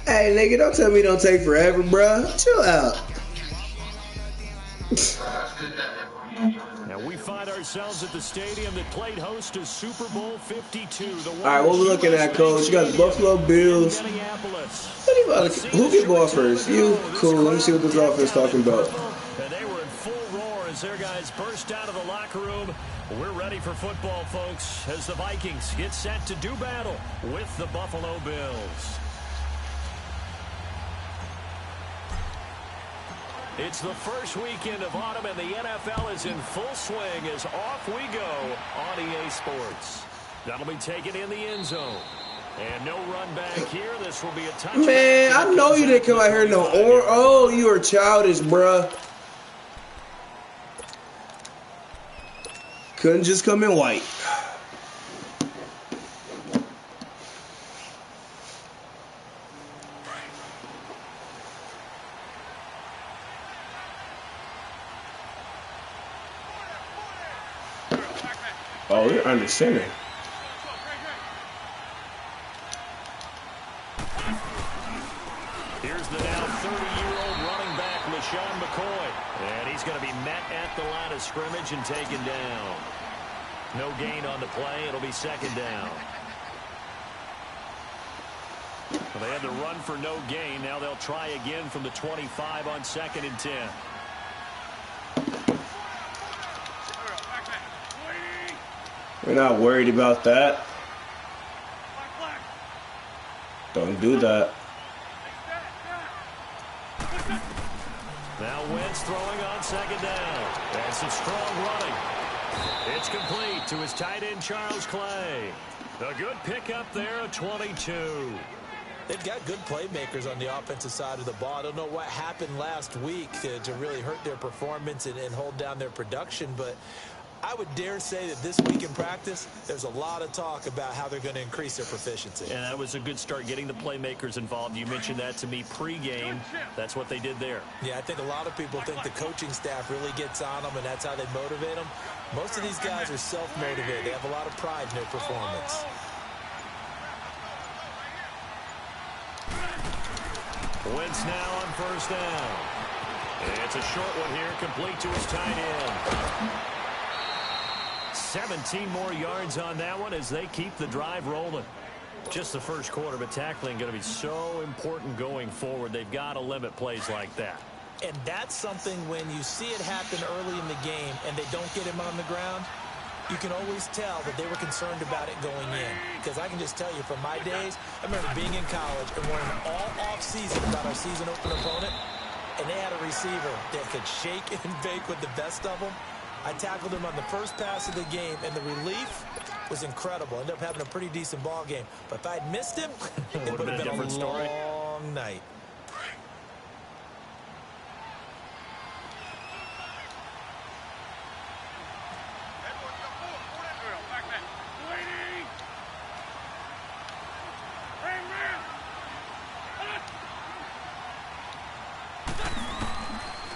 Hey, nigga, don't tell me it don't take forever, bruh. Chill out. Now we find ourselves at the stadium that played host to Super Bowl 52. All right, what we looking at, Coach? You got the Buffalo Bills. Who get ball first? You? Cool. Let me see what this offense talking about. And they were in full roar as their guys burst out of the locker room. We're ready for football, folks, as the Vikings get set to do battle with the Buffalo Bills. It's the first weekend of autumn, and the NFL is in full swing as off we go on EA Sports. That'll be taken in the end zone. And no run back here. This will be a touchdown. Man, I know you didn't come out here no or. Oh, you are childish, bruh. Couldn't just come in white. Oh, they're under center. Here's the now 30-year-old running back, LaShawn McCoy. And he's going to be met at the line of scrimmage and taken down. No gain on the play. It'll be second down. Well, they had the run for no gain. Now they'll try again from the 25 on 2nd and 10. We're not worried about that. Don't do that. Now Wentz throwing on 2nd down. That's some strong running. It's complete to his tight end, Charles Clay. A good pickup there at 22. They've got good playmakers on the offensive side of the ball. I don't know what happened last week to really hurt their performance and hold down their production, but I would dare say that this week in practice, there's a lot of talk about how they're going to increase their proficiency. And that was a good start, getting the playmakers involved. You mentioned that to me pregame. That's what they did there. Yeah, I think a lot of people think the coaching staff really gets on them, and that's how they motivate them. Most of these guys are self-motivated. They have a lot of pride in their performance. Wentz now on 1st down. It's a short one here, complete to his tight end. 17 more yards on that one as they keep the drive rolling. Just the first quarter, but tackling going to be so important going forward. They've got to limit plays like that. And that's something when you see it happen early in the game and they don't get him on the ground, you can always tell that they were concerned about it going in. Because I can just tell you from my days, I remember being in college and worrying all off-season about our season opener opponent, and they had a receiver that could shake and bake with the best of them. I tackled him on the first pass of the game, and the relief was incredible. Ended up having a pretty decent ball game. But if I'd missed him, it would have been a long night.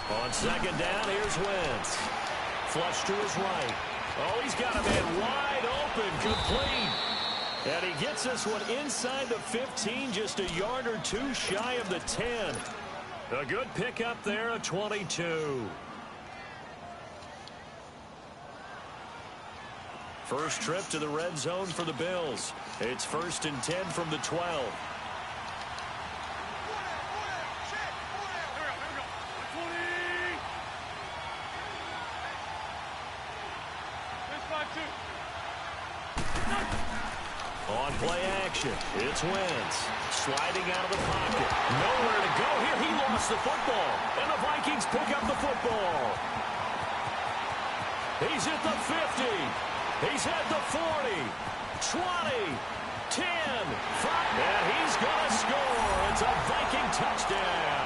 On 2nd down, here's Wentz. Flush to his right. Oh, he's got a man wide open, complete. And he gets this one inside the 15, just a yard or two shy of the 10. A good pickup there at 22. First trip to the red zone for the Bills. It's 1st and 10 from the 12. On play action, it's Wentz. Sliding out of the pocket. Nowhere to go here. He lost the football. And the Vikings pick up the football. He's at the 50. He's at the 40. 20. 10. 5. And he's going to score. It's a Viking touchdown.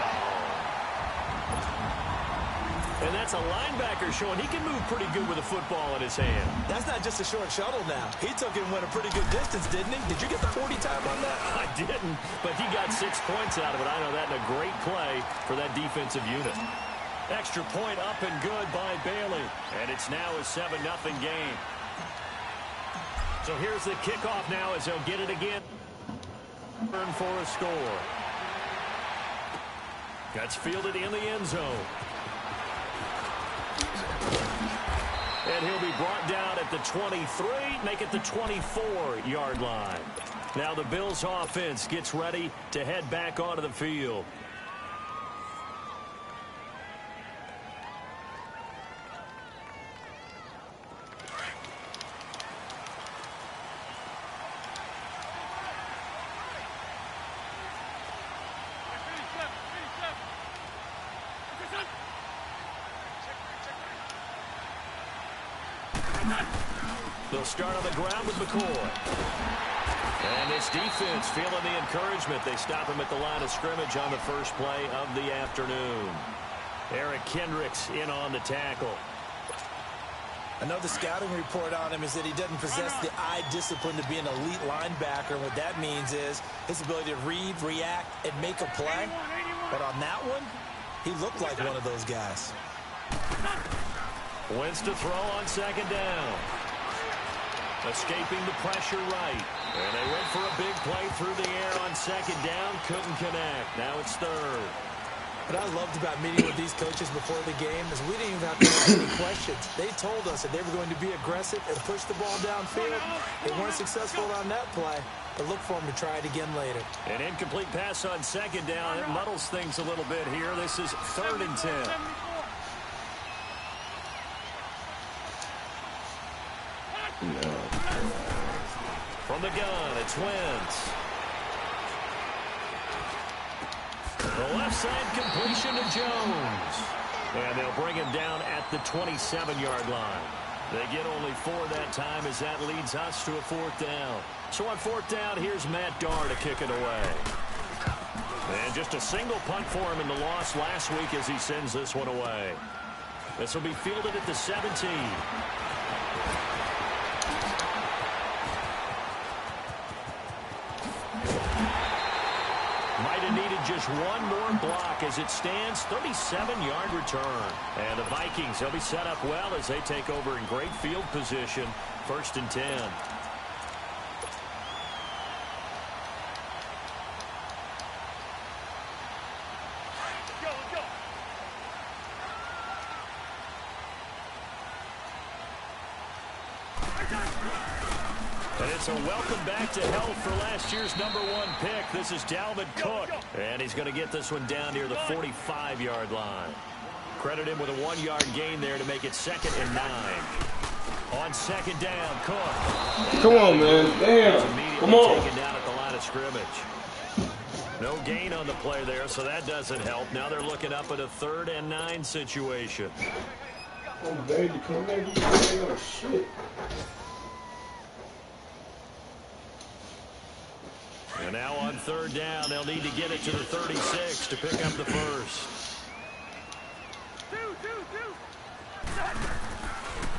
And that's a linebacker showing he can move pretty good with a football in his hand. That's not just a short shuttle now. He took it and went a pretty good distance, didn't he? Did you get the 40 time on that? I didn't, but he got 6 points out of it. I know that in a great play for that defensive unit. Extra point up and good by Bailey. And it's now a 7-0 game. So here's the kickoff now as they'll get it again. For a score. That's fielded in the end zone. And he'll be brought down at the 23, make it the 24-yard line. Now the Bills offense gets ready to head back onto the field. They'll start on the ground with McCoy. And this defense feeling the encouragement. They stop him at the line of scrimmage on the first play of the afternoon. Eric Kendricks in on the tackle. I know the scouting report on him is that he doesn't possess the eye discipline to be an elite linebacker. What that means is his ability to read, react, and make a play. But on that one, he looked like one of those guys. Wins to throw on second down. Escaping the pressure right. And they went for a big play through the air on second down. Couldn't connect. Now it's third. What I loved about meeting with these coaches before the game is we didn't even have to ask any questions. They told us that they were going to be aggressive and push the ball downfield. They weren't successful on that play, but look for them to try it again later. An incomplete pass on second down. It muddles things a little bit here. This is 3rd and 10. From the gun, it's Wentz. The left side completion to Jones. And they'll bring him down at the 27-yard line. They get only 4 that time as that leads us to a 4th down. So on 4th down, here's Matt Darr to kick it away. And just a single punt for him in the loss last week as he sends this one away. This will be fielded at the 17. Might have needed just one more block as it stands, 37-yard return. And the Vikings, they'll be set up well as they take over in great field position, 1st and 10. And it's a welcome back to health for last year's #1 pick. This is Dalvin Cook. And he's going to get this one down near the 45-yard line. Credit him with a 1-yard gain there to make it 2nd and 9. On second down, Cook. Come on, man. Damn. Come on. Taken down at the line of scrimmage. No gain on the play there, so that doesn't help. Now they're looking up at a 3rd and 9 situation. Oh, baby, come back. Oh, shit. And now on 3rd down, they'll need to get it to the 36 to pick up the first.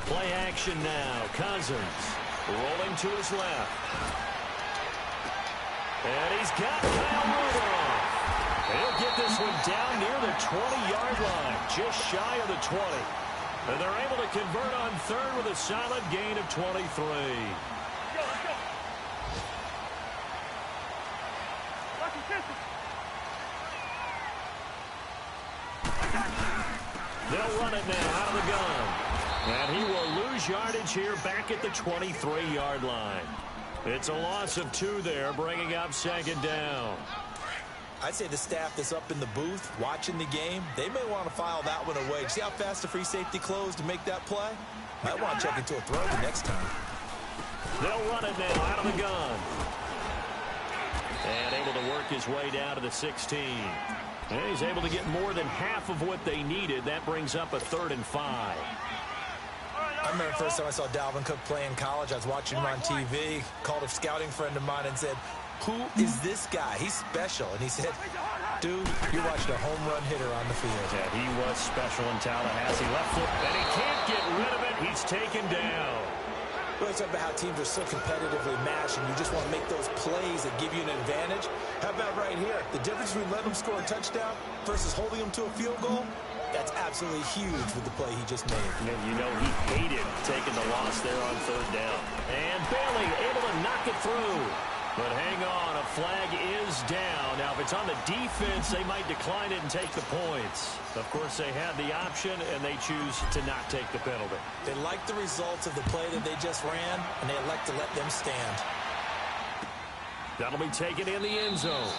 Play action now. Cousins rolling to his left. And he's got Kyle Rudolph. And he'll get this one down near the 20-yard line, just shy of the 20. And they're able to convert on 3rd with a solid gain of 23. They'll run it now out of the gun. And he will lose yardage here back at the 23-yard line. It's a loss of 2 there, bringing up 2nd down. I'd say the staff that's up in the booth watching the game, they may want to file that one away. See how fast the free safety closed to make that play? Might want to check into a throw the next time. They'll run it now out of the gun. And able to work his way down to the 16. And he's able to get more than half of what they needed. That brings up a 3rd and 5. I remember the first time I saw Dalvin Cook play in college. I was watching him on TV, called a scouting friend of mine and said, "Who is this guy? He's special." And he said, "Dude, you're watching a home run hitter on the field." Yeah, he was special in Tallahassee. Left foot, and he can't get rid of it. He's taken down. We always talk about how teams are so competitively matched, and you just want to make those plays that give you an advantage. How about right here? The difference between letting them score a touchdown versus holding them to a field goal, that's absolutely huge with the play he just made. And you know he hated taking the loss there on 3rd down. And Bailey able to knock it through. But hang on, a flag is down. Now, if it's on the defense, they might decline it and take the points. Of course, they had the option, and they choose to not take the penalty. They like the results of the play that they just ran, and they elect to let them stand. That'll be taken in the end zone.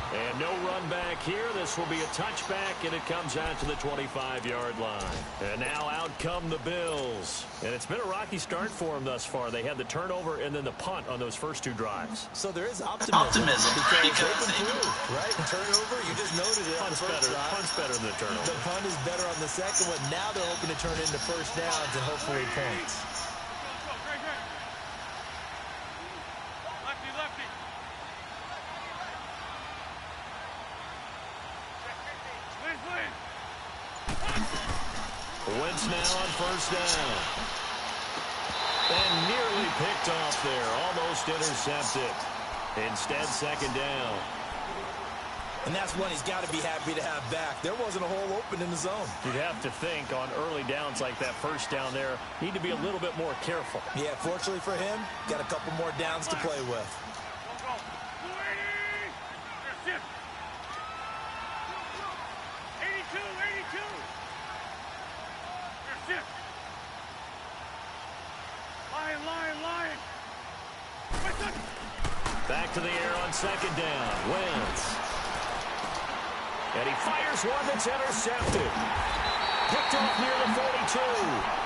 And no run back here. This will be a touchback, and it comes out to the 25-yard line. And now out come the Bills. And it's been a rocky start for them thus far. They had the turnover and then the punt on those first two drives. So there is optimism because they've improved, right? Turnover, you just noted it on the first drive. Punt's better than the turnover. The punt is better on the second one. Now they're hoping to turn it into first downs and hopefully points. Wentz now on first down. And nearly picked off there. Almost intercepted. Instead, second down. And that's one he's got to be happy to have back. There wasn't a hole open in the zone. You'd have to think on early downs like that first down there, need to be a little bit more careful. Yeah, fortunately for him, got a couple more downs to play with. Back to the air on second down. Wentz. And he fires one that's intercepted. Picked off near the 42.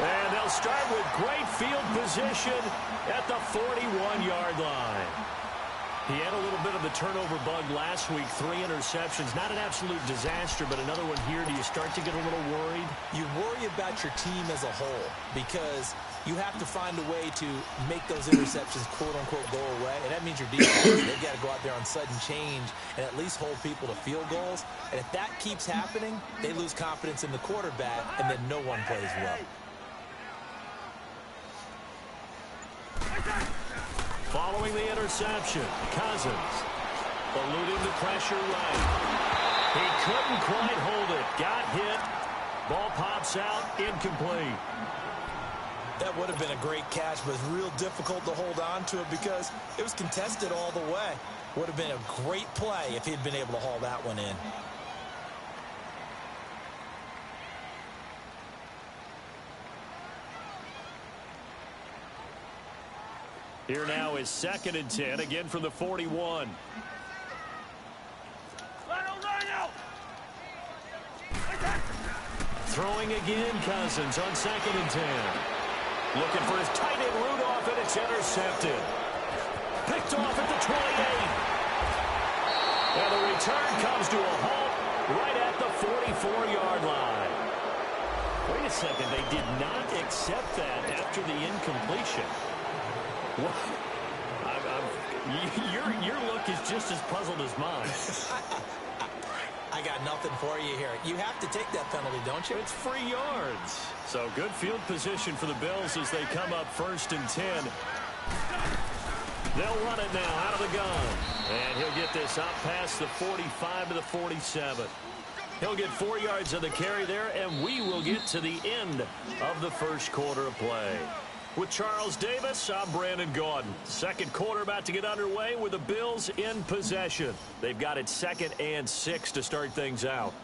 And they'll start with great field position at the 41-yard line. He had a little bit of the turnover bug last week. 3 interceptions. Not an absolute disaster, but another one here. Do you start to get a little worried? You worry about your team as a whole because you have to find a way to make those interceptions, quote-unquote, go away. And that means your defense, they've got to go out there on sudden change and at least hold people to field goals. And if that keeps happening, they lose confidence in the quarterback, and then no one plays well. Following the interception, Cousins eluding the pressure right. He couldn't quite hold it. Got hit. Ball pops out. Incomplete. That would have been a great catch, but it's real difficult to hold on to it because it was contested all the way. Would have been a great play if he'd been able to haul that one in. Here now is 2nd and 10, again from the 41. Throwing again, Cousins on 2nd and 10. Looking for his tight end Rudolph, and it's intercepted. Picked off at the 28. And the return comes to a halt right at the 44-yard line. Wait a second, they did not accept that after the incompletion. What? Your look is just as puzzled as mine. I got nothing for you here. You have to take that penalty, don't you? It's free yards. So good field position for the Bills as they come up 1st and 10. They'll run it now out of the gun. And he'll get this up past the 45 to the 47. He'll get 4 yards of the carry there, and we will get to the end of the first quarter of play. With Charles Davis, I'm Brandon Gaudin. Second quarter about to get underway with the Bills in possession. They've got it 2nd and 6 to start things out.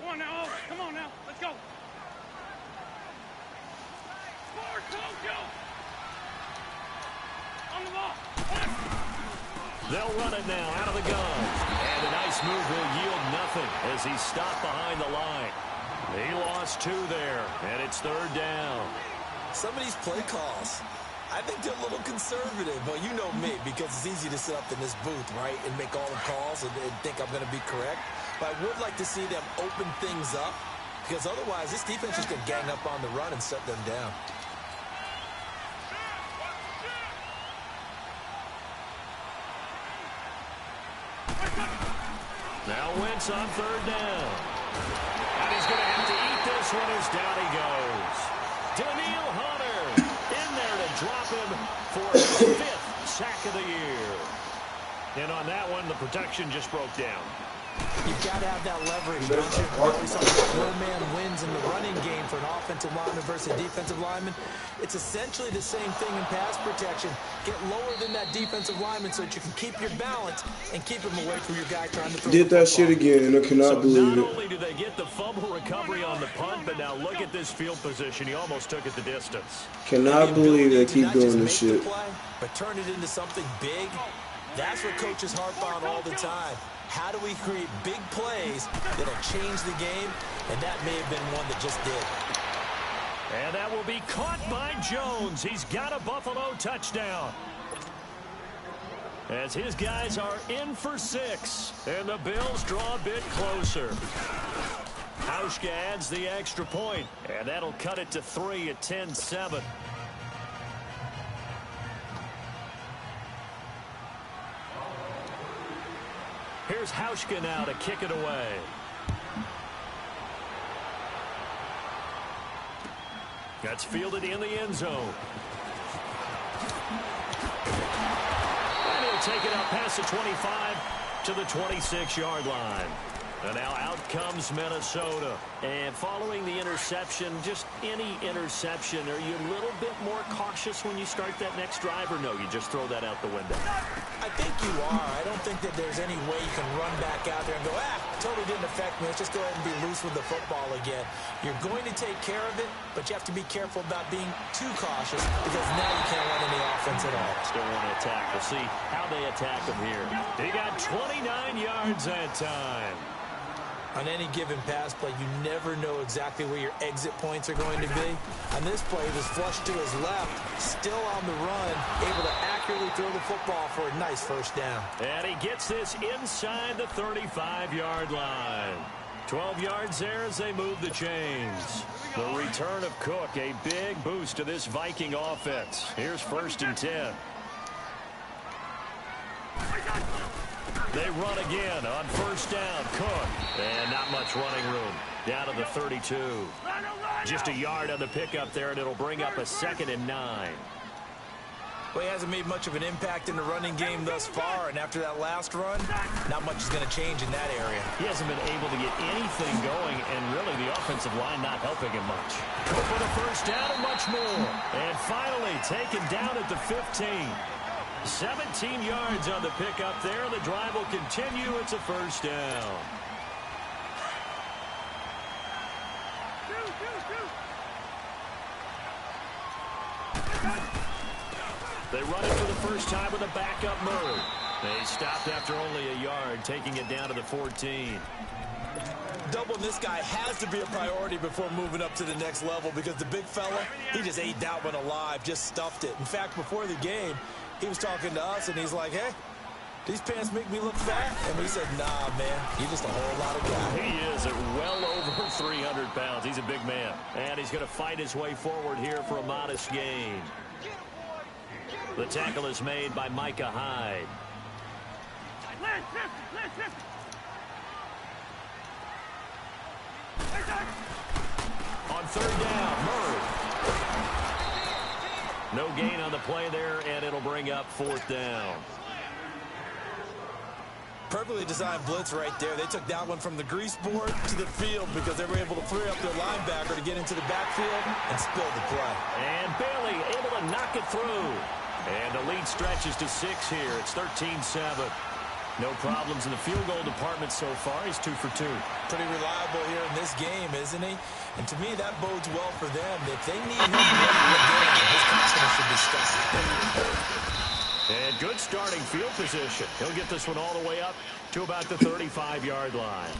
Come on now, come on now, let's go. Forward, go. On the ball. They'll run it now out of the gun. And a nice move will yield nothing as he's stopped behind the line. He lost 2 there, and it's 3rd down. Some of these play calls, I think they're a little conservative. But you know me, because it's easy to sit up in this booth, right, and make all the calls and think I'm going to be correct. But I would like to see them open things up, because otherwise this defense is going to gang up on the run and shut them down. Now Wentz on 3rd down. And he's going to have to eat this one as down he goes. Daniil Hunter in there to drop him for his 5th sack of the year. And on that one, the protection just broke down. You've got to have that leverage, don't you? We saw four-man wins in the running game for an offensive lineman versus a defensive lineman. It's essentially the same thing in pass protection. Get lower than that defensive lineman so that you can keep your balance and keep him away from your guy trying to throw the Did that football. shit again. I cannot believe Not it. only do they get the fumble recovery on the punt, but now look at this field position. He almost took it the distance. Cannot believe they keep Not just doing this make shit. the play, but turn it into something big. That's what coaches harp on all the time. How do we create big plays that'll change the game? And that may have been one that just did. And that will be caught by Jones. He's got a Buffalo touchdown. As his guys are in for 6. And the Bills draw a bit closer. Hauschka adds the extra point. And that'll cut it to 3 at 10-7. Here's Hauschka now to kick it away. That's fielded in the end zone. And he'll take it out past the 25 to the 26-yard line. And now out comes Minnesota. And following the interception, just any interception, are you a little bit more cautious when you start that next drive, or no, you just throw that out the window? I think you are. I don't think that there's any way you can run back out there and go, totally didn't affect me. Let's just go ahead and be loose with the football again. You're going to take care of it, but you have to be careful about being too cautious because now you can't run any offense at all. Still want to attack. We'll see how they attack him here. He got 29 yards that time. On any given pass play, you never know exactly where your exit points are going to be. On this play, he was flushed to his left, still on the run, able to accurately throw the football for a nice first down. And he gets this inside the 35-yard line. 12 yards there as they move the chains. The return of Cook, a big boost to this Viking offense. Here's 1st and 10. They run again on 1st down. Cook. And not much running room. Down to the 32. Just a yard on the pickup there, and it'll bring up a 2nd and 9. Well, he hasn't made much of an impact in the running game thus far, and after that last run, not much is going to change in that area. He hasn't been able to get anything going, and really the offensive line not helping him much. Go for the 1st down and much more. And finally taken down at the 15. 17 yards on the pickup there. The drive will continue. It's a 1st down. They run it for the first time with a backup move. They stopped after only a yard, taking it down to the 14. Doubling this guy has to be a priority before moving up to the next level because the big fella, he just ate that one alive, just stuffed it. In fact, before the game, he was talking to us, and he's like, hey, these pants make me look fat? And we said, nah, man, you're just a whole lot of guy. He is at well over 300 pounds. He's a big man. And he's going to fight his way forward here for a modest gain. The tackle is made by Micah Hyde. On 3rd down, Murray. No gain on the play there, and it'll bring up 4th down. Perfectly designed blitz right there. They took that one from the grease board to the field because they were able to free up their linebacker to get into the backfield and spill the play. And Bailey able to knock it through. And the lead stretches to 6 here. It's 13-7. No problems in the field goal department so far. He's 2 for 2. Pretty reliable here in this game, isn't he? And to me, that bodes well for them. If they need him late in the game, his confidence should be stuck. And good starting field position. He'll get this one all the way up to about the 35-yard line.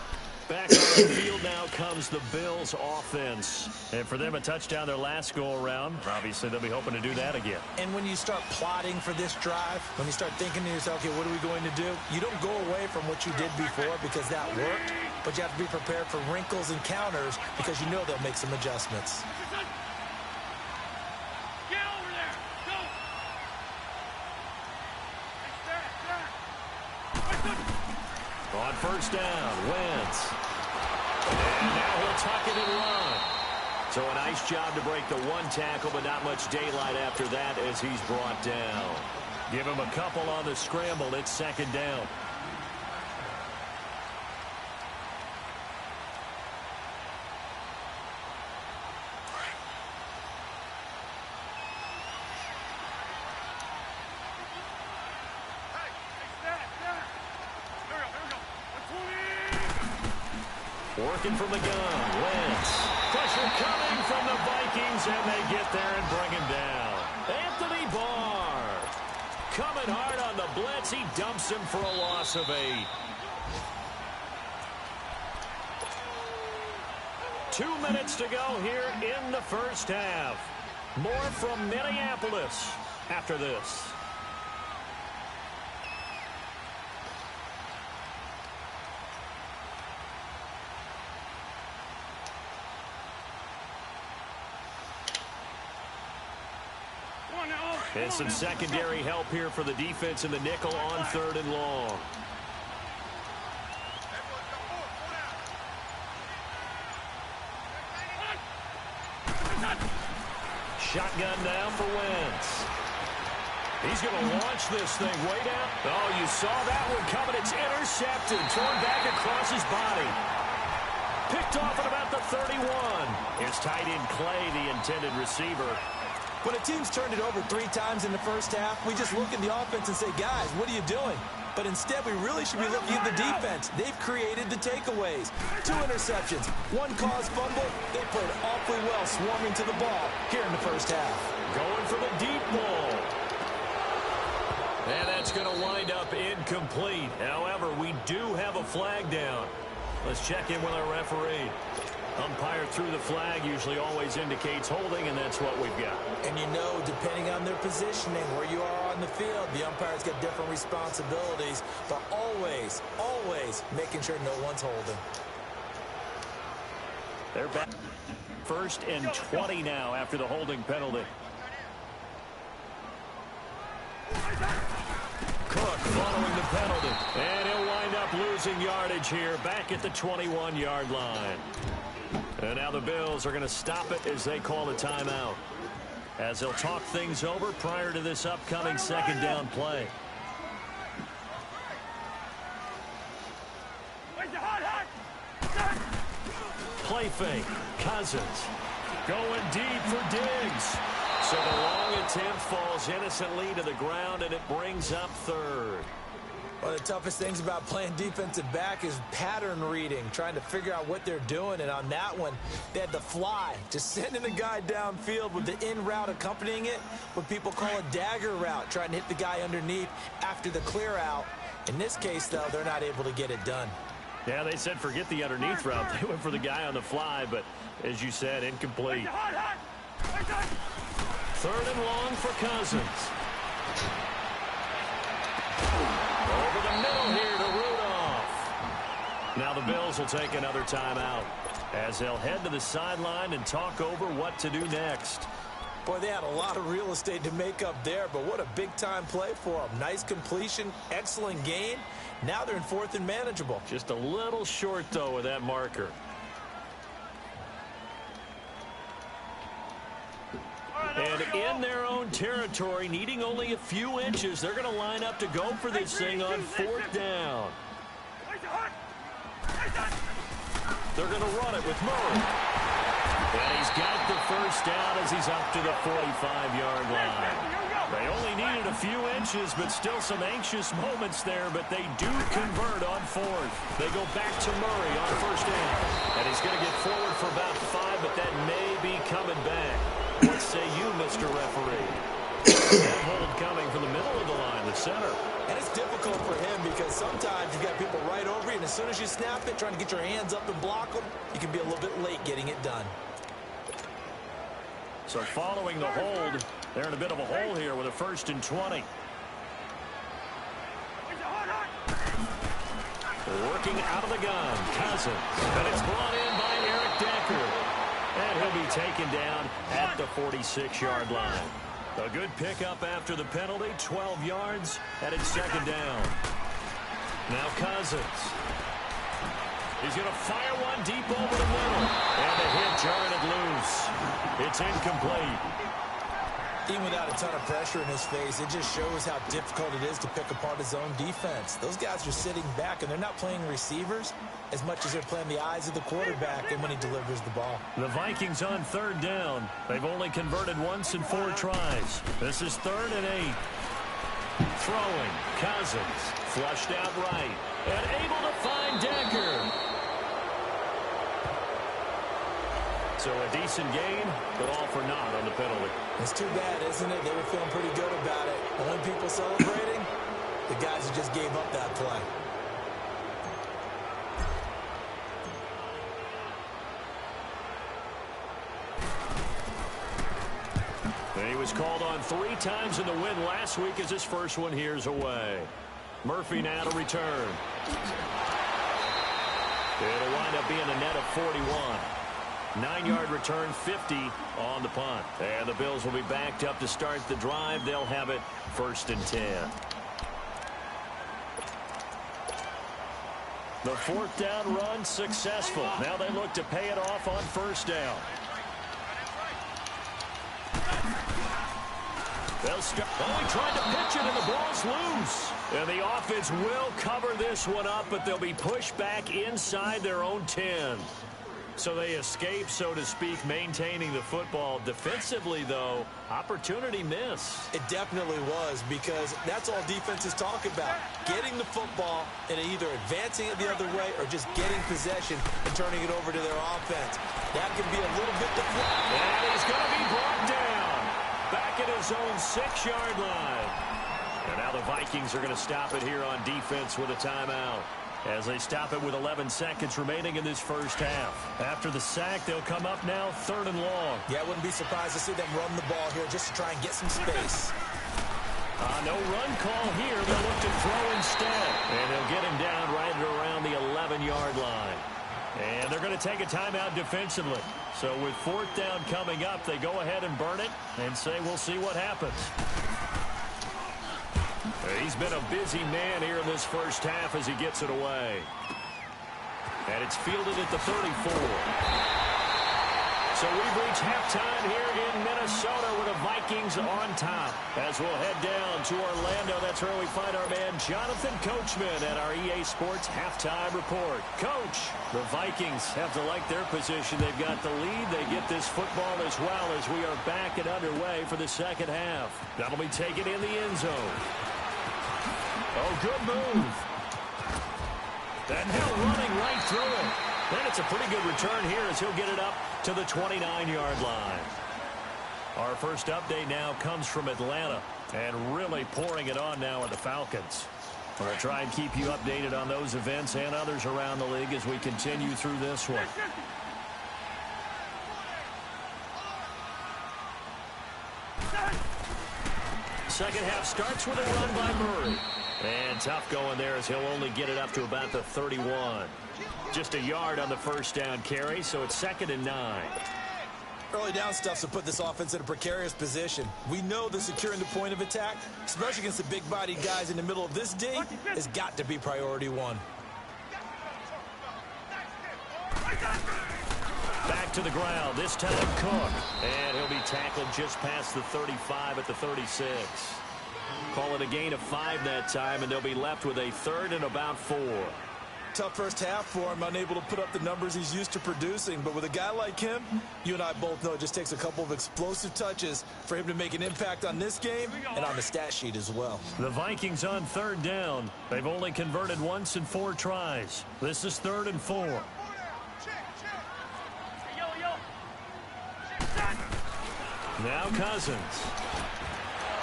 Back on the field now comes the Bills offense. And for them, a touchdown their last go-around. Obviously, they'll be hoping to do that again. And when you start plotting for this drive, when you start thinking to yourself, okay, what are we going to do? You don't go away from what you did before because that worked, but you have to be prepared for wrinkles and counters because you know they'll make some adjustments. Get over there. Go. On 1st down, Wentz. And now he'll tuck it and run. So a nice job to break the 1 tackle, but not much daylight after that as he's brought down. Give him a couple on the scramble. It's 2nd down. Working from the gun. Wentz. Pressure coming from the Vikings, and they get there and bring him down. Anthony Barr coming hard on the blitz. He dumps him for a loss of 8. 2 minutes to go here in the first half. More from Minneapolis after this. And some secondary help here for the defense in the nickel on 3rd and long. Shotgun now for Wentz. He's going to launch this thing way down. Oh, you saw that one coming. It's intercepted. Thrown back across his body. Picked off at about the 31. Here's tight end Clay, the intended receiver. When a team's turned it over 3 times in the first half, we just look at the offense and say, guys, what are you doing? But instead, we really should be looking at the defense. They've created the takeaways. 2 interceptions, 1 caused fumble. They played awfully well swarming to the ball here in the first half. Going for the deep ball. And that's going to wind up incomplete. However, we do have a flag down. Let's check in with our referee. Umpire threw the flag, usually always indicates holding, and that's what we've got. And you know, depending on their positioning, where you are on the field, the umpire's got different responsibilities, but always, always making sure no one's holding. They're back. 1st and 20 now after the holding penalty. Cook following the penalty, and he'll wind up losing yardage here back at the 21-yard line. And now the Bills are going to stop it as they call a timeout, as they'll talk things over prior to this upcoming 2nd down play. Play fake. Cousins going deep for Diggs. So the long attempt falls innocently to the ground, and it brings up 3rd. One of the toughest things about playing defensive back is pattern reading, trying to figure out what they're doing. And on that one, they had to fly, just sending the guy downfield with the in route accompanying it, what people call a dagger route, trying to hit the guy underneath after the clear out. In this case, though, they're not able to get it done. Yeah, they said forget the underneath route. They went for the guy on the fly, but as you said, incomplete. 3rd and long for Cousins. Over the middle here to Rudolph. Now the Bills will take another timeout as they'll head to the sideline and talk over what to do next. Boy, they had a lot of real estate to make up there, but what a big-time play for them. Nice completion, excellent gain. Now they're in 4th and manageable. Just a little short, though, with that marker. And in their own territory, needing only a few inches, they're going to line up to go for this thing on 4th down. They're going to run it with Murray. And he's got the 1st down as he's up to the 45-yard line. They only needed a few inches, but still some anxious moments there, but they do convert on 4th. They go back to Murray on 1st down. And he's going to get forward for about 5, but that may be coming back. What say you, Mr. Referee? That hold coming from the middle of the line, the center. And it's difficult for him because sometimes you've got people right over you, and as soon as you snap it, trying to get your hands up and block them, you can be a little bit late getting it done. So following the hold, they're in a bit of a hole here with a 1st and 20. Working out of the gun, Cousins. And it's brought in by Eric Decker. And he'll be taken down at the 46-yard line. A good pickup after the penalty, 12 yards, and it's 2nd down. Now Cousins. He's going to fire one deep over the middle. And the hit jarred it loose. It's incomplete. Even without a ton of pressure in his face, it just shows how difficult it is to pick apart his own defense. Those guys are sitting back, and they're not playing receivers as much as they're playing the eyes of the quarterback and when he delivers the ball. The Vikings on 3rd down. They've only converted once in 4 tries. This is 3rd and 8. Throwing. Cousins. Flushed out right. And able to find Decker. So a decent gain, but all for naught on the penalty. It's too bad, isn't it? They were feeling pretty good about it. Only people celebrating, the guys who just gave up that play. And he was called on 3 times in the win last week as his first one here's away. Murphy now to return. It'll wind up being a net of 41. 9-yard return, 50 on the punt. And the Bills will be backed up to start the drive. They'll have it 1st and 10. The 4th down run successful. Now they look to pay it off on 1st down. They'll start. Oh, he tried to pitch it, and the ball's loose. And the offense will cover this one up, but they'll be pushed back inside their own 10. So they escape, so to speak, maintaining the football. Defensively, though, opportunity miss. It definitely was, because that's all defenses talk about. Getting the football and either advancing it the other way or just getting possession and turning it over to their offense. That can be a little bit deflected. And he's going to be brought down. Back at his own 6-yard line. And now the Vikings are going to stop it here on defense with a timeout, as they stop it with 11 seconds remaining in this first half. After the sack, they'll come up now 3rd and long. Yeah, I wouldn't be surprised to see them run the ball here just to try and get some space. No run call here. They'll look to throw instead. And they'll get him down right around the 11-yard line. And they're going to take a timeout defensively. So with 4th down coming up, they go ahead and burn it and say we'll see what happens. He's been a busy man here in this first half as he gets it away. And it's fielded at the 34. So we've reached halftime here in Minnesota with the Vikings on top. As we'll head down to Orlando, that's where we find our man Jonathan Coachman at our EA Sports Halftime Report. Coach, the Vikings have to like their position. They've got the lead. They get this football as well as we are back and underway for the second half. That'll be taken in the end zone. Oh, good move. And now running right through it. And it's a pretty good return here as he'll get it up to the 29-yard line. Our first update now comes from Atlanta, and really pouring it on now are the Falcons. We're going to try and keep you updated on those events and others around the league as we continue through this one. Second half starts with a run by Murray. And tough going there as he'll only get it up to about the 31. Just a yard on the first down carry, so it's 2nd and 9. Early down stuff's to put this offense in a precarious position. We know that securing the point of attack, especially against the big-bodied guys in the middle of this D, has got to be priority 1. Back to the ground, this time Cook. And he'll be tackled just past the 35 at the 36. Call it a gain of 5 that time, and they'll be left with a 3rd and about 4. Tough first half for him, unable to put up the numbers he's used to producing. But with a guy like him, you and I both know it just takes a couple of explosive touches for him to make an impact on this game and on the stat sheet as well. The Vikings on 3rd down. They've only converted once in 4 tries. This is 3rd and 4. Now Cousins.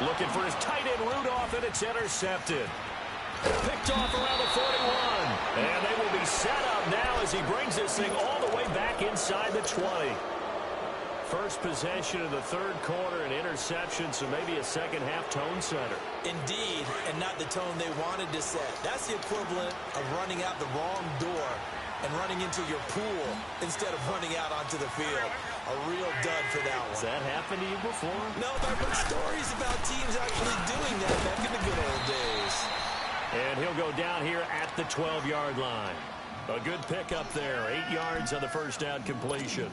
Looking for his tight end Rudolph, and it's intercepted. Picked off around the 41. And they will be set up now as he brings this thing all the way back inside the 20. First possession of the 3rd quarter, an interception, so maybe a second half tone setter. Indeed, and not the tone they wanted to set. That's the equivalent of running out the wrong door and running into your pool instead of running out onto the field. A real dud for that one. Has that happened to you before? No, but I've heard stories about teams actually doing that back in the good old days. And he'll go down here at the 12-yard line. A good pickup there. 8 yards on the first down completion.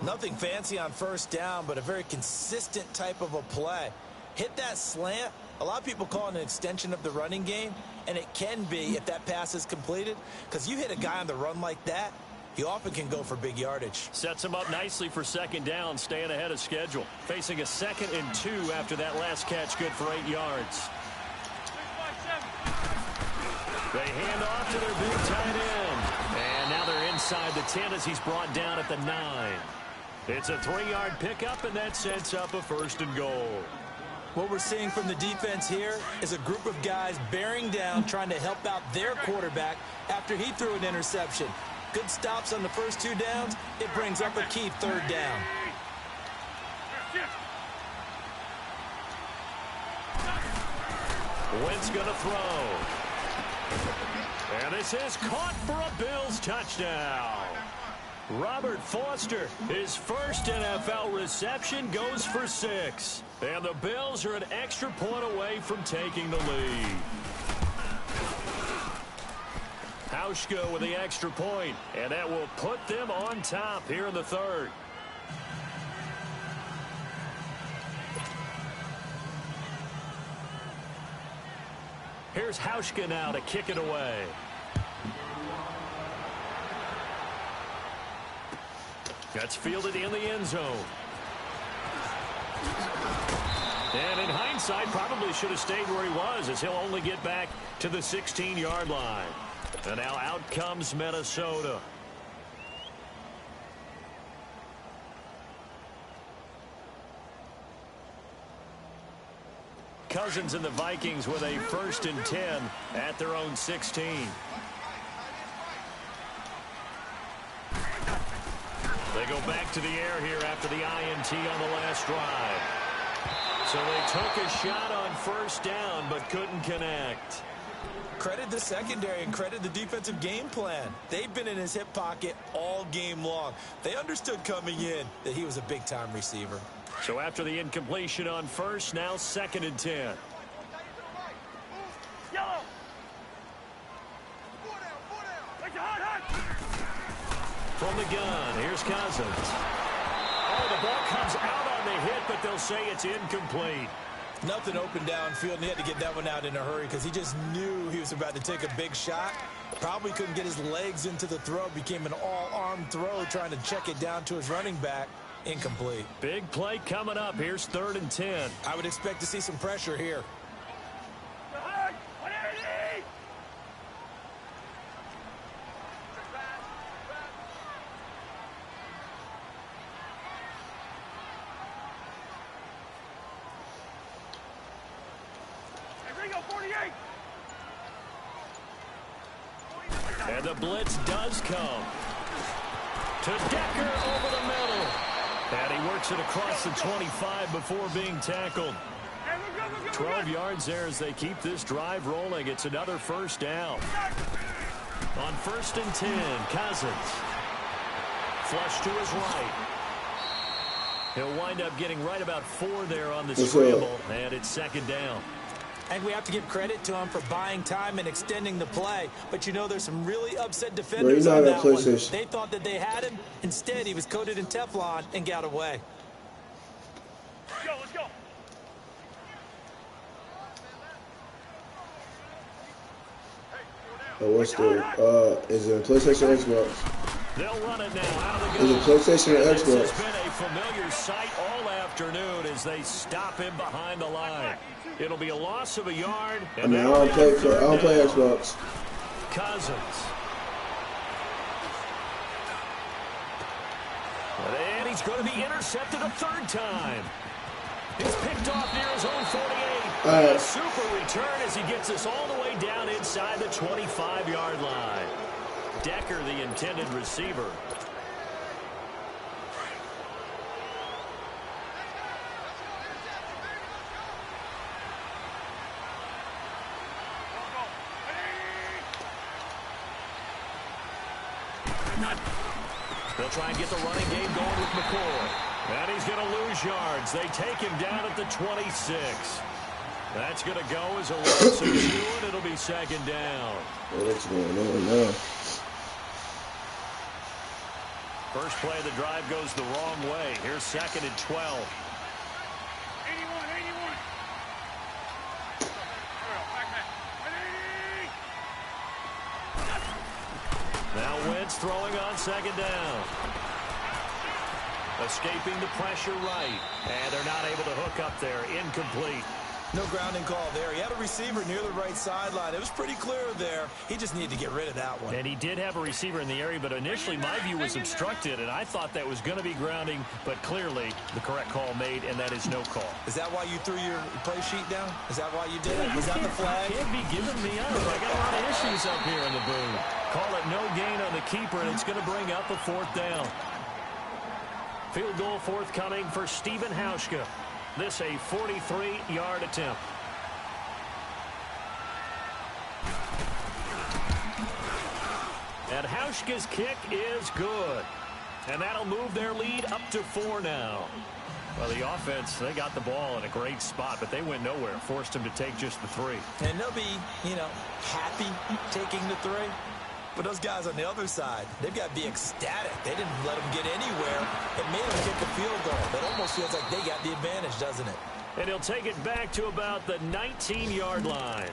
Nothing fancy on first down, but a very consistent type of a play. Hit that slant. A lot of people call it an extension of the running game, and it can be if that pass is completed, because you hit a guy on the run like that, he often can go for big yardage. Sets him up nicely for second down, staying ahead of schedule. Facing a 2nd and 2 after that last catch, good for 8 yards. They hand off to their big tight end. And now they're inside the 10 as he's brought down at the 9. It's a 3-yard pickup, and that sets up a 1st and goal. What we're seeing from the defense here is a group of guys bearing down, trying to help out their quarterback after he threw an interception. Good stops on the first 2 downs. It brings up a key 3rd down. Wentz going to throw. And this is caught for a Bills touchdown. Robert Foster, his first NFL reception, goes for 6. And the Bills are an extra point away from taking the lead. Hauschka with the extra point, and that will put them on top here in the 3rd. Here's Hauschka now to kick it away. That's fielded in the end zone. And in hindsight, probably should have stayed where he was, as he'll only get back to the 16-yard line. And now out comes Minnesota. Cousins and the Vikings with a 1st and 10 at their own 16. They go back to the air here after the INT on the last drive. So they took a shot on 1st down but couldn't connect. Credit the secondary and credit the defensive game plan. They've been in his hip pocket all game long. They understood coming in that he was a big-time receiver. So after the incompletion on 1st, now 2nd and 10. Yellow. From the gun, here's Cousins. Oh, the ball comes out on the hit, but they'll say it's incomplete. Nothing open downfield, and he had to get that one out in a hurry because he just knew he was about to take a big shot. Probably couldn't get his legs into the throw. Became an all-arm throw, trying to check it down to his running back. Incomplete. Big play coming up. Here's 3rd and 10. I would expect to see some pressure here. And the blitz does come. To Decker over the middle. And he works it across the 25 before being tackled. 12 yards there as they keep this drive rolling. It's another 1st down. On 1st and 10, Cousins. Flush to his right. He'll wind up getting right about 4 there on the scramble. And it's 2nd down. And we have to give credit to him for buying time and extending the play. But you know, there's some really upset defenders on that one. They thought that they had him. Instead, he was coated in Teflon and got away. Let's go, let's go. What's the, is it PlayStation or Xbox? They'll run it now out of the gun. Is it PlayStation or Xbox? This has been a familiar sight all afternoon as they stop him behind the line. It'll be a loss of a yard. I mean, I don't play Xbox. Cousins. And he's going to be intercepted a 3rd time. He's picked off near his own 48. A super return as he gets us all the way down inside the 25-yard line. Decker, the intended receiver. They'll try and get the running game going with McCoy. And he's going to lose yards. They take him down at the 26. That's going to go as a loss of 2, and it'll be 2nd down. What's going on now? First play of the drive goes the wrong way. Here's 2nd and 12. 81. Now Wentz throwing on 2nd down. Escaping the pressure right. And they're not able to hook up there. Incomplete. No grounding call there. He had a receiver near the right sideline. It was pretty clear there. He just needed to get rid of that one. And he did have a receiver in the area, but initially my view was obstructed, and I thought that was going to be grounding, but clearly the correct call made, and that is no call. Is that why you threw your play sheet down? Is that why you did it? Was that the flag? You can't be giving me up. I got a lot of issues up here in the booth. Call it no gain on the keeper, and it's going to bring up a 4th down. Field goal forthcoming for Stephen Hauschka. This a 43-yard attempt. And Hauschka's kick is good. And that'll move their lead up to 4 now. Well, the offense, they got the ball in a great spot, but they went nowhere. Forced them to take just the 3. And they'll be, happy taking the 3. But those guys on the other side, they've got to be ecstatic. They didn't let them get anywhere. It made them kick the field goal. It almost feels like they got the advantage, doesn't it? And he'll take it back to about the 19-yard line.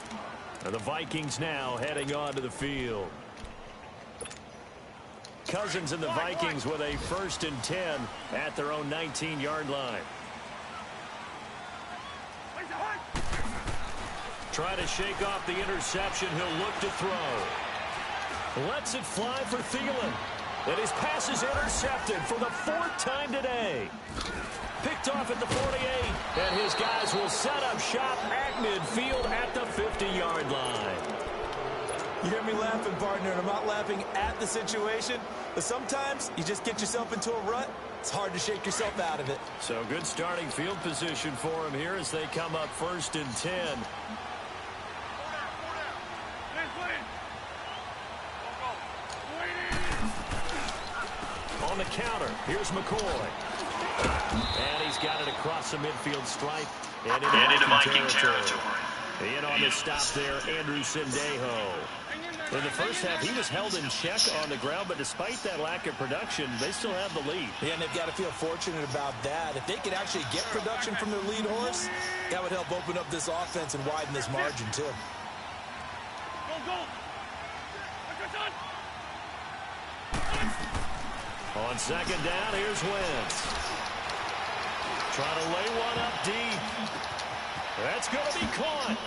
And the Vikings now heading onto the field. Cousins and the Vikings with a 1st and 10 at their own 19-yard line. Try to shake off the interception. He'll look to throw. Lets it fly for Thielen. And his pass is intercepted for the 4th time today. Picked off at the 48. And his guys will set up shop at midfield at the 50-yard line. You hear me laughing, partner, and I'm not laughing at the situation. But sometimes you just get yourself into a rut. It's hard to shake yourself out of it. So good starting field position for him here as they come up 1st and 10. On the counter, here's McCoy. And he's got it across the midfield stripe and into Viking territory. In on the stop there, Andrew Sendejo. In the first half, he was held in check on the ground, but despite that lack of production, they still have the lead. Yeah, and they've got to feel fortunate about that. If they could actually get production from their lead horse, that would help open up this offense and widen this margin, too. Go! On 2nd down, here's Wentz. Trying to lay one up deep. That's going to be caught.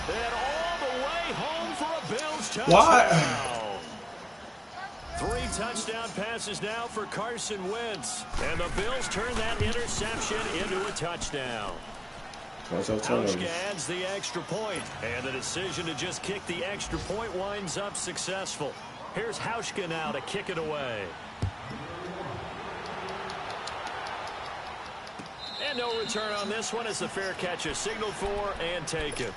And all the way home for a Bills touchdown. 3 touchdown passes now for Carson Wentz. And the Bills turn that interception into a touchdown. Hauschka adds the extra point. And the decision to just kick the extra point winds up successful. Here's Hauschka now to kick it away. And no return on this one as the fair catch is signaled for and taken.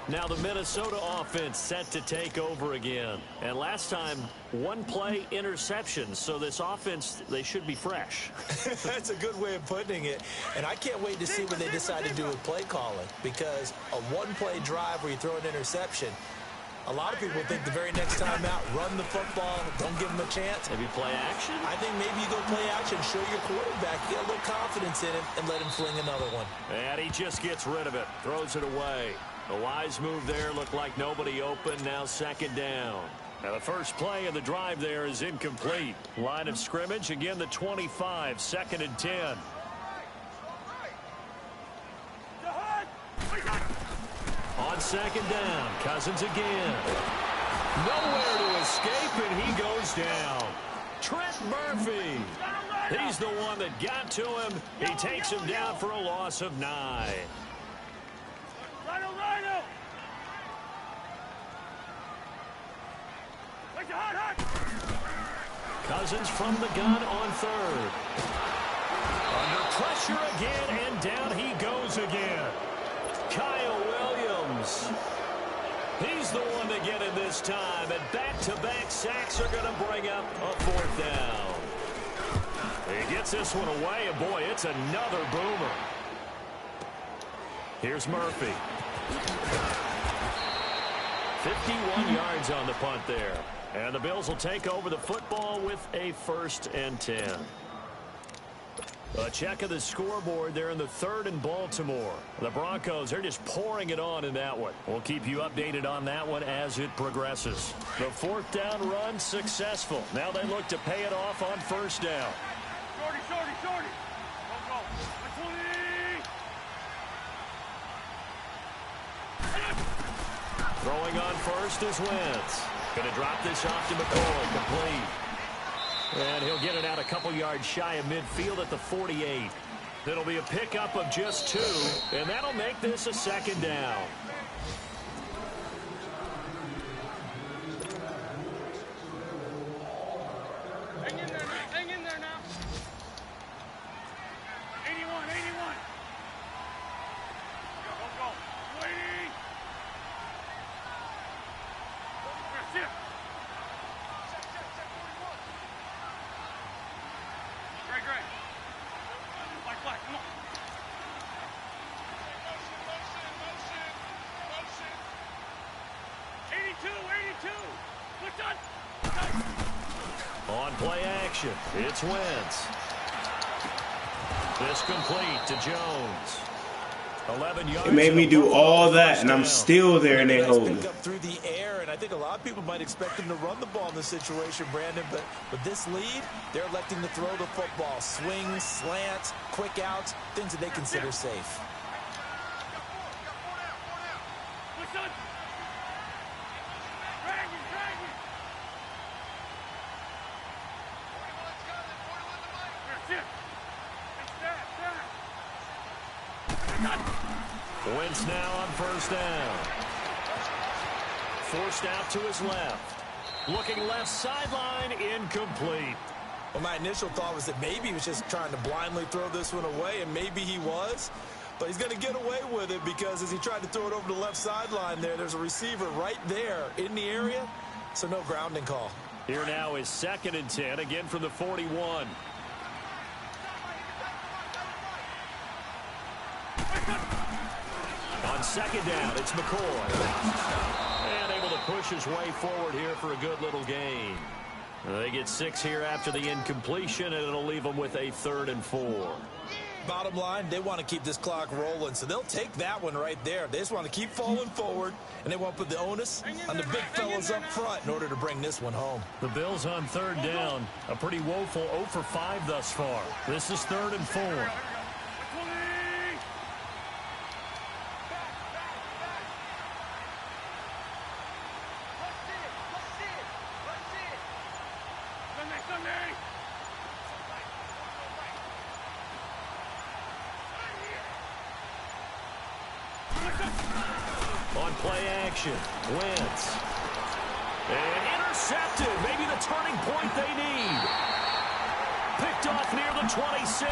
Now the Minnesota offense set to take over again. And last time, 1-play interception. So this offense, they should be fresh. That's a good way of putting it. And I can't wait to see what they decide to do with play calling. Because a 1-play drive where you throw an interception, a lot of people think the very next time out, run the football, don't give them a chance. Maybe play action? I think maybe you go play action, show your quarterback, get a little confidence in him, and let him fling another one. And he just gets rid of it, throws it away. A wise move there, looked like nobody open, now 2nd down. Now the first play of the drive there is incomplete. Line of scrimmage, again the 25, 2nd and 10. On 2nd down, Cousins again. Nowhere to escape, and he goes down. Trent Murphy. He's the one that got to him. He takes him down for a loss of 9. Cousins from the gun on 3rd. Under pressure again, and down he goes again. Kyle Williams. He's the one to get it this time, and back-to-back sacks are going to bring up a 4th down. He gets this one away, and boy, it's another boomer. Here's Murphy. 51 yards on the punt there. And the Bills will take over the football with a 1st and 10. A check of the scoreboard there in the 3rd in Baltimore. The Broncos, they're just pouring it on in that one. We'll keep you updated on that one as it progresses. The 4th down run successful. Now they look to pay it off on 1st down. Shorty. Go. Throwing on first is Wentz. Going to drop this off to McCoy, complete. And he'll get it out a couple yards shy of midfield at the 48. It'll be a pickup of just 2, and that'll make this a second down. Hang in there now. 81, 81. Go. Waiting. Check. Great. Black, come on. Motion. 82. What's on? On play action, it's Wentz. This complete to Jones. 11 yards. It made me do all that, and I'm still there, and they hold me. Up through the air, and I think a lot of people might expect him to run the ball in this situation, Brandon. But with this lead, they're electing to throw the football. Swings, slants, quick outs, things that they consider safe. What's on? Dragon. Wentz now on first down. Forced out to his left. Looking left sideline, incomplete. Well, my initial thought was that maybe he was just trying to blindly throw this one away, and maybe he was. But he's going to get away with it because as he tried to throw it over the left sideline there's a receiver right there in the area, so no grounding call. Here now is 2nd and 10, again from the 41. On second down, it's McCoy. And able to push his way forward here for a good little gain. They get 6 here after the incompletion, and it'll leave them with a 3rd and 4. Bottom line, they want to keep this clock rolling, so they'll take that one right there. They just want to keep falling forward, and they want to put the onus on the big fellas up front in order to bring this one home. The Bills on 3rd down. A pretty woeful 0 for 5 thus far. This is 3rd and 4. On play action, Wentz. And intercepted. Maybe the turning point they need. Picked off near the 26.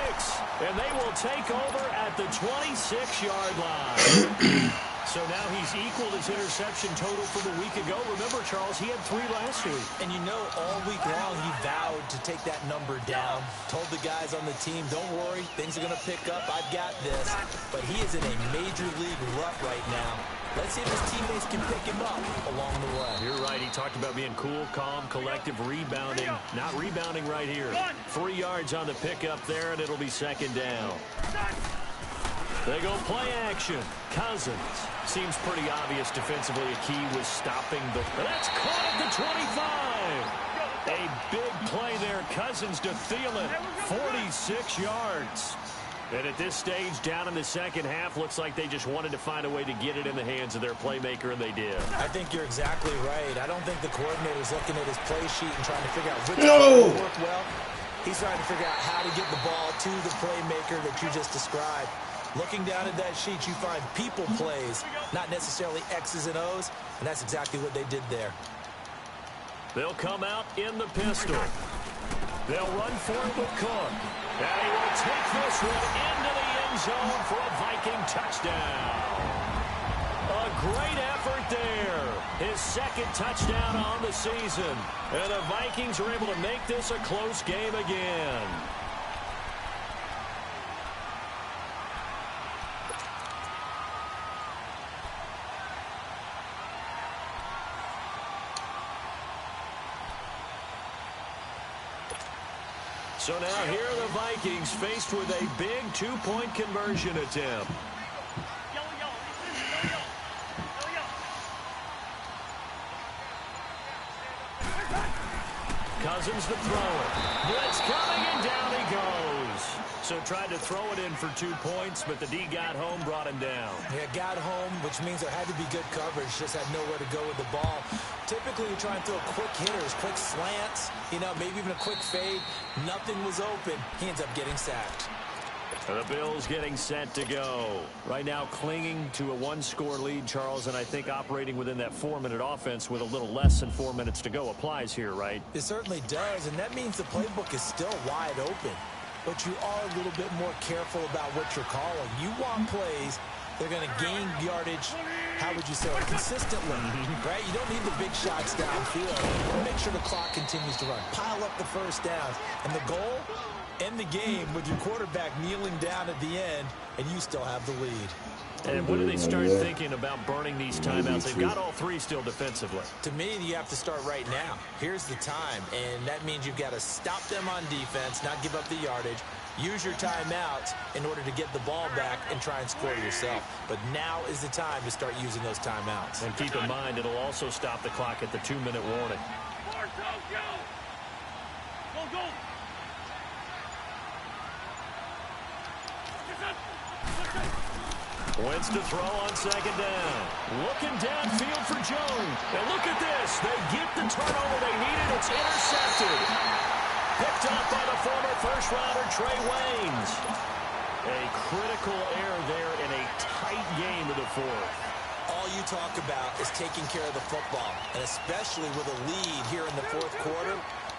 And they will take over at the 26-yard line. So now he's equaled his interception total from a week ago. Remember, Charles, he had 3 last week. And you know, all week long he vowed to take that number down. Told the guys on the team, don't worry, things are going to pick up. I've got this. But he is in a major league rut right now. Let's see if his teammates can pick him up along the way. You're right. He talked about being cool, calm, collective, rebounding. Not rebounding right here. 3 yards on the pickup there, and it'll be 2nd down. They go play action. Cousins. Seems pretty obvious defensively. A key was stopping the... That's caught at the 25. A big play there. Cousins to Thielen. 46 yards. And at this stage, down in the second half, looks like they just wanted to find a way to get it in the hands of their playmaker, and they did. I think you're exactly right. I don't think the coordinator's looking at his play sheet and trying to figure out which will work well. He's trying to figure out how to get the ball to the playmaker that you just described. Looking down at that sheet, you find people plays, not necessarily X's and O's, and that's exactly what they did there. They'll come out in the pistol. They'll run for it with Cook. And he will take this one into the end zone for a Viking touchdown. A great effort there. His 2nd touchdown on the season. And the Vikings are able to make this a close game again. So now here are the Vikings faced with a big 2-point conversion attempt. Cousins to throw it. Blitz coming, and down he goes. So tried to throw it in for 2 points, but the D got home, brought him down. Yeah, got home, which means there had to be good coverage. Just had nowhere to go with the ball. Typically, you try and throw quick hitters, quick slants, maybe even a quick fade. Nothing was open. He ends up getting sacked. The Bills getting set to go. Right now clinging to a 1-score lead, Charles, and I think operating within that 4-minute offense with a little less than 4 minutes to go applies here, right? It certainly does, and that means the playbook is still wide open. But you are a little bit more careful about what you're calling. You want plays, they're going to gain yardage, how would you say, consistently, right? You don't need the big shots downfield. Make sure the clock continues to run. Pile up the first downs. And the goal? End the game with your quarterback kneeling down at the end, and you still have the lead. And when do they start thinking about burning these timeouts? They've got all 3 still defensively. To me, you have to start right now. Here's the time, and that means you've got to stop them on defense, not give up the yardage, use your timeouts in order to get the ball back and try and score yourself. But now is the time to start using those timeouts. And keep in mind, it'll also stop the clock at the 2-minute warning. Go! Wentz to throw on 2nd down. Looking downfield for Jones. And look at this. They get the turnover they needed. It's intercepted. Picked up by the former first-rounder Trey Waynes. A critical error there in a tight game of the 4th. All you talk about is taking care of the football, and especially with a lead here in the 4th quarter.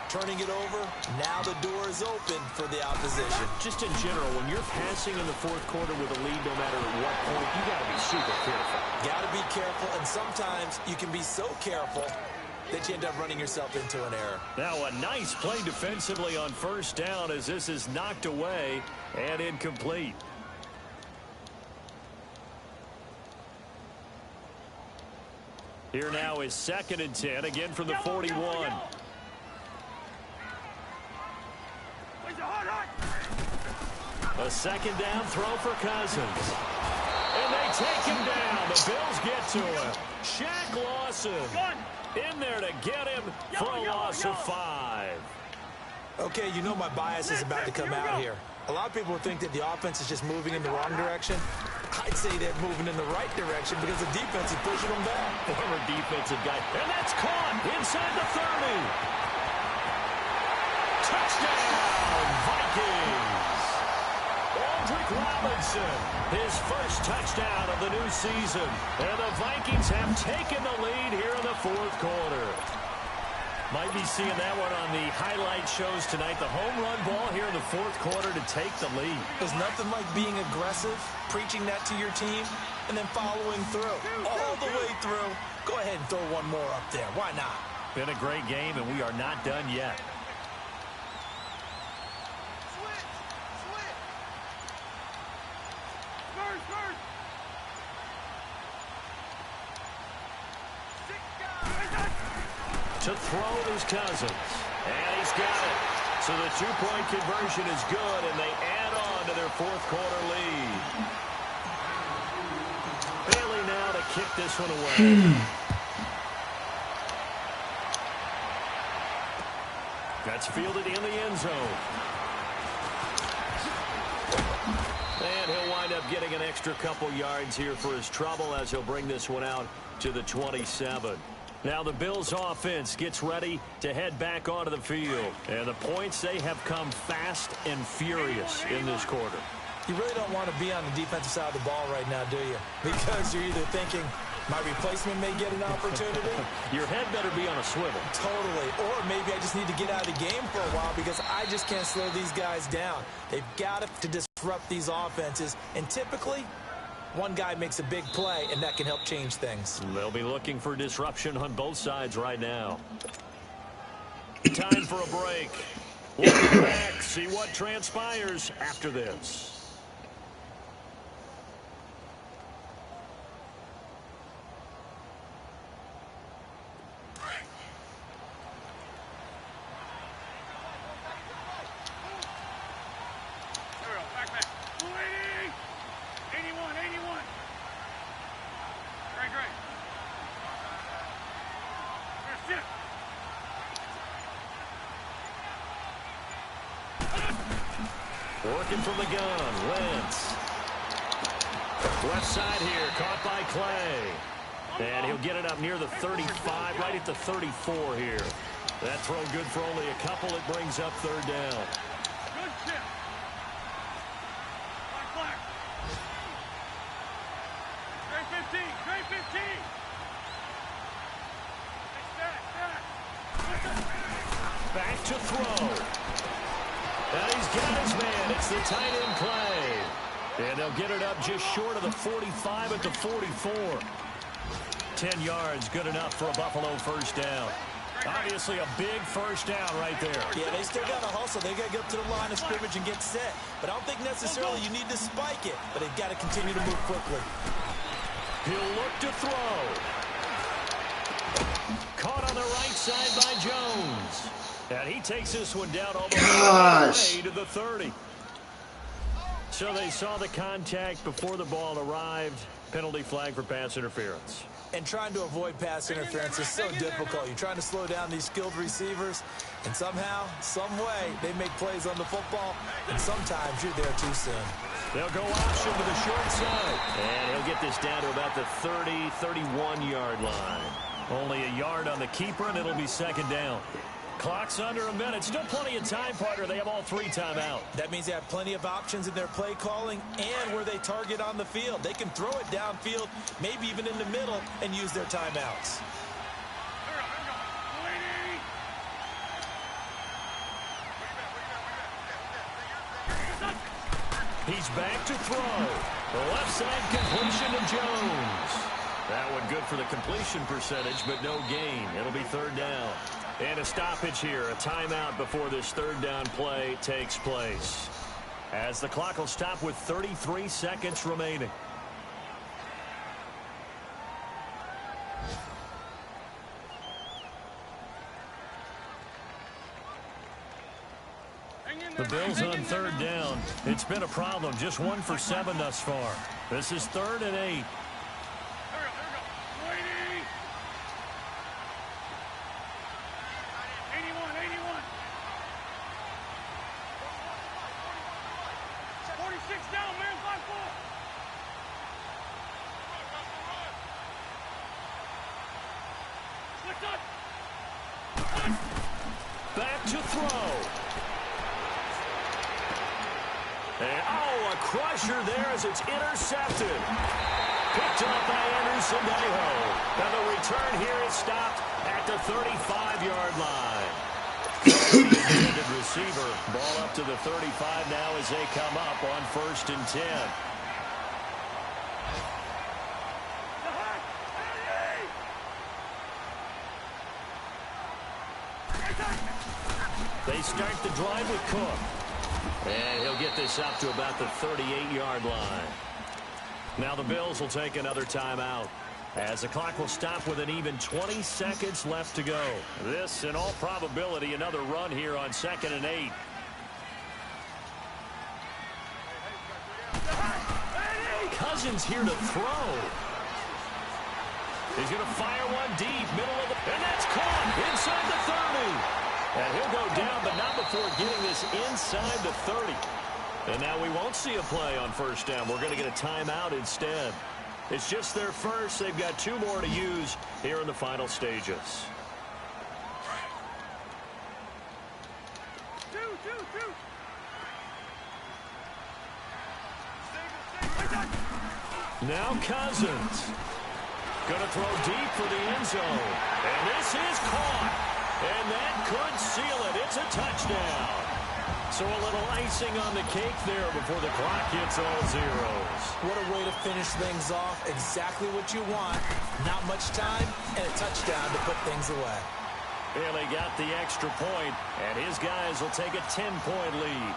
Turning it over, now the door is open for the opposition. Just in general, when you're passing in the 4th quarter with a lead, no matter at what point, you got to be super careful. Got to be careful, and sometimes you can be so careful that you end up running yourself into an error. Now a nice play defensively on 1st down as this is knocked away and incomplete. Here now is 2nd and 10, again from the 41. A 2nd down throw for Cousins. And they take him down. The Bills get to him. Shaq Lawson in there to get him for a loss of 5. Okay, my bias is about to come out here. A lot of people would think that the offense is just moving in the wrong direction. I'd say they're moving in the right direction because the defense is pushing them back. Former defensive guy. And that's caught inside the 30. Touchdown, Vikings. Aldrick Robinson, his first touchdown of the new season. And the Vikings have taken the lead here in the 4th quarter. Might be seeing that one on the highlight shows tonight. The home run ball here in the 4th quarter to take the lead. There's nothing like being aggressive, preaching that to your team, and then following through. All the way through. Go ahead and throw one more up there. Why not? Been a great game, and we are not done yet. To throw is Cousins. And he's got it. So the 2-point conversion is good, and they add on to their 4th quarter lead. Bailey now to kick this one away. That's fielded in the end zone. And he'll wind up getting an extra couple yards here for his trouble as he'll bring this one out to the 27. Now the Bills offense gets ready to head back onto the field. And the points, they have come fast and furious in this quarter. You really don't want to be on the defensive side of the ball right now, do you? Because you're either thinking, my replacement may get an opportunity. Your head better be on a swivel. Totally. Or maybe I just need to get out of the game for a while because I just can't slow these guys down. They've got to disrupt these offenses. And typically, one guy makes a big play, and that can help change things. They'll be looking for disruption on both sides right now. Time for a break. We'll be back, see what transpires after this. Working from the gun, Wentz. Left side here, caught by Clay. And he'll get it up near the 35, right at the 34 here. That throw good for only a couple. It brings up third down. Good chip. Black. Trey 15. Trey 15. Back to throw. And he's got his man. It's the tight end Clay. And they'll get it up just short of the 45 at the 44. 10 yards, good enough for a Buffalo first down. Obviously a big first down right there. Yeah, they still got to hustle. They got to get up to the line of scrimmage and get set. But I don't think necessarily you need to spike it. But they've got to continue to move quickly. He'll look to throw. Caught on the right side by Jones. And he takes this one down almost all the way to the 30. So they saw the contact before the ball arrived. Penalty flag for pass interference. And trying to avoid pass interference is so difficult. You're trying to slow down these skilled receivers, and somehow, some way, they make plays on the football, and sometimes you're there too soon. They'll go option to the short side. And he'll get this down to about the 30, 31-yard line. Only a yard on the keeper, and it'll be second down. Clock's under a minute. Still plenty of time, partner. They have all 3 timeouts. That means they have plenty of options in their play calling and where they target on the field. They can throw it downfield, maybe even in the middle, and use their timeouts. He's back to throw. The left side completion to Jones. That one good for the completion percentage, but no gain. It'll be third down. And a stoppage here, a timeout before this third down play takes place. As the clock will stop with 33 seconds remaining. The Bills on third down. It's been a problem. Just 1 for 7 thus far. This is 3rd and 8. Back to throw. And, oh, a crusher there as it's intercepted. Picked up by Anderson Daho. And the return here is stopped at the 35-yard line. Intended receiver. Ball up to the 35 now as they come up on 1st and 10. They start the drive with Cook. And he'll get this up to about the 38-yard line. Now the Bills will take another timeout, as the clock will stop with an even 20 seconds left to go. This, in all probability, another run here on 2nd and 8. Cousins here to throw. He's going to fire one deep, middle of the... And that's caught inside the 30. And he'll go down, but not before getting this inside the 30. And now we won't see a play on 1st down. We're going to get a timeout instead. It's just their first. They've got 2 more to use here in the final stages. Now Cousins. Going to throw deep for the end zone. And this is caught. And that could seal it. It's a touchdown. So a little icing on the cake there before the clock hits all zeros. What a way to finish things off. Exactly what you want. Not much time and a touchdown to put things away. Bailey got the extra point, and his guys will take a 10-point lead.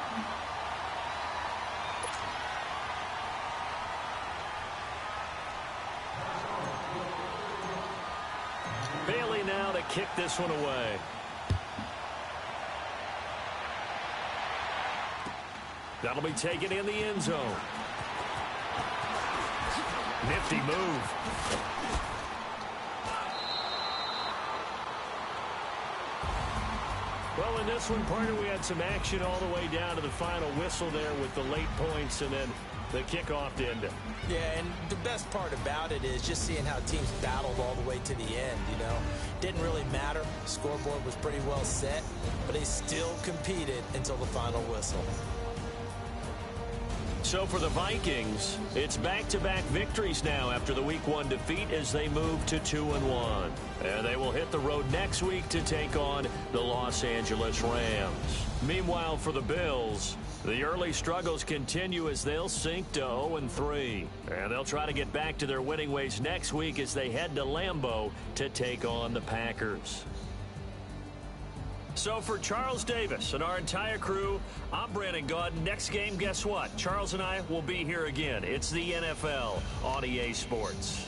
Bailey now to kick this one away. That'll be taken in the end zone. Nifty move. Well, in this one, partner, we had some action all the way down to the final whistle there with the late points and then the kickoff to end it. Yeah, and the best part about it is just seeing how teams battled all the way to the end, you know. Didn't really matter. The scoreboard was pretty well set, but they still competed until the final whistle. So for the Vikings, it's back-to-back victories now after the Week 1 defeat as they move to 2-1. And they will hit the road next week to take on the Los Angeles Rams. Meanwhile, for the Bills, the early struggles continue as they'll sink to 0-3. And they'll try to get back to their winning ways next week as they head to Lambeau to take on the Packers. So for Charles Davis and our entire crew, I'm Brandon Gaudin. Next game, guess what? Charles and I will be here again. It's the NFL on EA Sports.